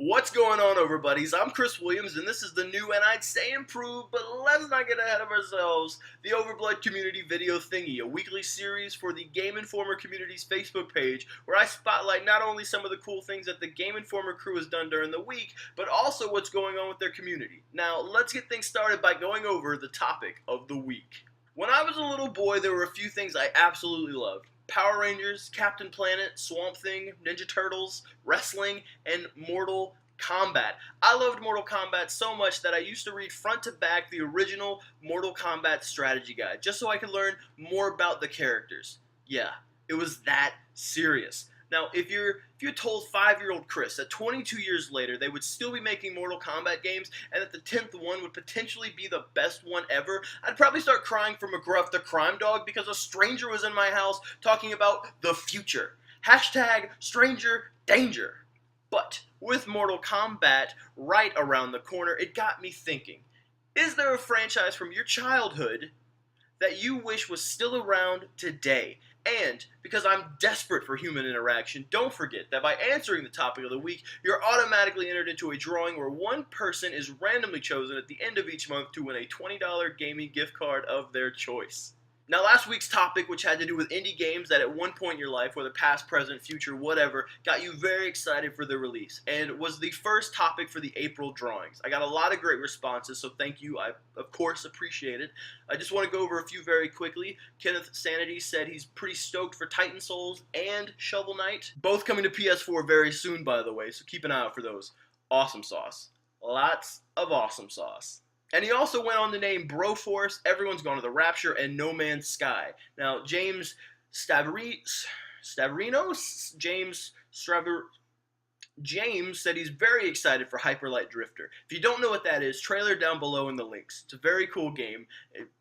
What's going on, everybodies? I'm Chris Williams, and this is the new, and I'd say improved, but let's not get ahead of ourselves, the Overblood Community Video Thingy, a weekly series for the Game Informer community's Facebook page, where I spotlight not only some of the cool things that the Game Informer crew has done during the week, but also what's going on with their community. Now, let's get things started by going over the topic of the week. When I was a little boy, there were a few things I absolutely loved. Power Rangers, Captain Planet, Swamp Thing, Ninja Turtles, wrestling, and Mortal Kombat. I loved Mortal Kombat so much that I used to read front to back the original Mortal Kombat strategy guide, just so I could learn more about the characters. Yeah, it was that serious. Now, if you told 5-year-old Chris that 22 years later they would still be making Mortal Kombat games and that the 10th one would potentially be the best one ever, I'd probably start crying for McGruff the Crime Dog because a stranger was in my house talking about the future. Hashtag stranger danger. But with Mortal Kombat right around the corner, it got me thinking, is there a franchise from your childhood that you wish was still around today? And because I'm desperate for human interaction, don't forget that by answering the topic of the week, you're automatically entered into a drawing where one person is randomly chosen at the end of each month to win a $20 gaming gift card of their choice. Now, last week's topic, which had to do with indie games that at one point in your life, whether past, present, future, whatever, got you very excited for their release, and was the first topic for the April drawings. I got a lot of great responses, so thank you. I, of course, appreciate it. I just want to go over a few very quickly. Kenneth Sanity said he's pretty stoked for Titan Souls and Shovel Knight, both coming to PS4 very soon, by the way, so keep an eye out for those. Awesome sauce. Lots of awesome sauce. And he also went on to name Broforce, Everyone's Gone to the Rapture, and No Man's Sky. Now, James said he's very excited for Hyper Light Drifter. If you don't know what that is, trailer down below in the links. It's a very cool game.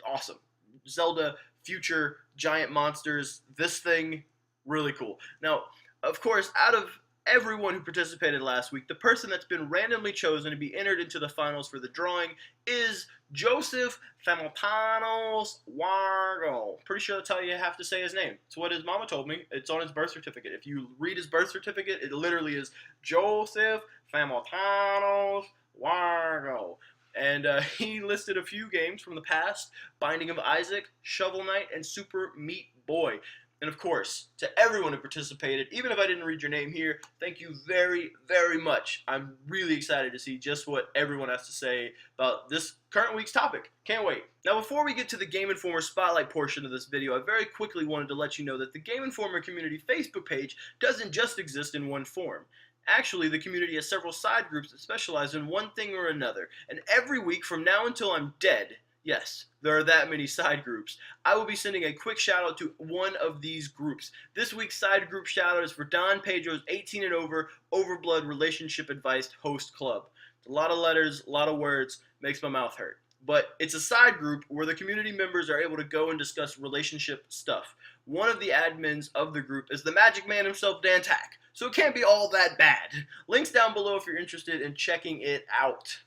Awesome. Zelda, future, giant monsters, this thing, really cool. Now, of course, out of everyone who participated last week, the person that's been randomly chosen to be entered into the finals for the drawing is Joseph Famultanos Wargo. Pretty sure that's how you have to say his name. It's what his mama told me. It's on his birth certificate. If you read his birth certificate, it literally is Joseph Famultanos Wargo. And he listed a few games from the past: Binding of Isaac, Shovel Knight, and Super Meat Boy. And of course, to everyone who participated, even if I didn't read your name here, thank you very, very much. I'm really excited to see just what everyone has to say about this current week's topic. Can't wait. Now, before we get to the Game Informer Spotlight portion of this video, I very quickly wanted to let you know that the Game Informer community Facebook page doesn't just exist in one form. Actually, the community has several side groups that specialize in one thing or another. And every week from now until I'm dead, yes, there are that many side groups, I will be sending a quick shout out to one of these groups. This week's side group shout out is for Don Pedro's 18 and over Overblood Relationship Advice Host Club. It's a lot of letters, a lot of words, makes my mouth hurt. But it's a side group where the community members are able to go and discuss relationship stuff. One of the admins of the group is the magic man himself, Dan Tack. So it can't be all that bad. Links down below if you're interested in checking it out.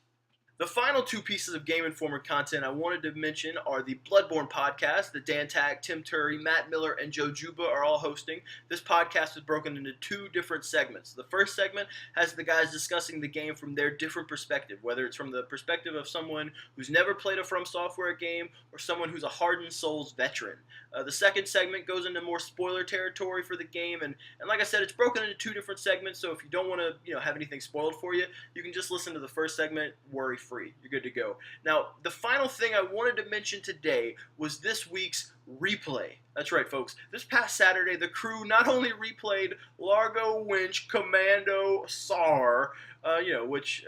The final two pieces of Game Informer content I wanted to mention are the Bloodborne podcast that Dan Tack, Tim Turry, Matt Miller, and Joe Juba are all hosting. This podcast is broken into two different segments. The first segment has the guys discussing the game from their different perspective, whether it's from the perspective of someone who's never played a From Software game or someone who's a hardened Souls veteran. The second segment goes into more spoiler territory for the game, and like I said, it's broken into two different segments, so if you don't want to have anything spoiled for you, you can just listen to the first segment worry-free. You're good to go. Now, the final thing I wanted to mention today was this week's replay. That's right, folks. This past Saturday, the crew not only replayed Largo Winch Commando SAR, which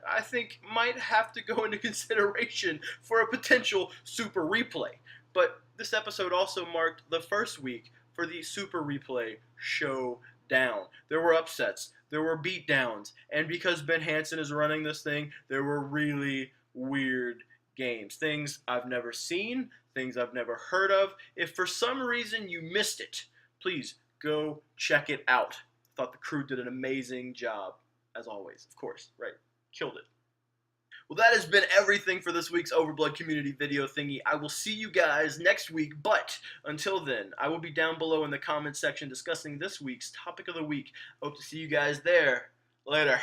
I think might have to go into consideration for a potential super replay, but this episode also marked the first week for the Super Replay Showdown. There were upsets, there were beatdowns, and because Ben Hansen is running this thing, there were really weird games. Things I've never seen, things I've never heard of. If for some reason you missed it, please go check it out. I thought the crew did an amazing job, as always, of course, right? Killed it. Well, that has been everything for this week's Overblood Community Video Thingy. I will see you guys next week, but until then, I will be down below in the comments section discussing this week's topic of the week. Hope to see you guys there. Later.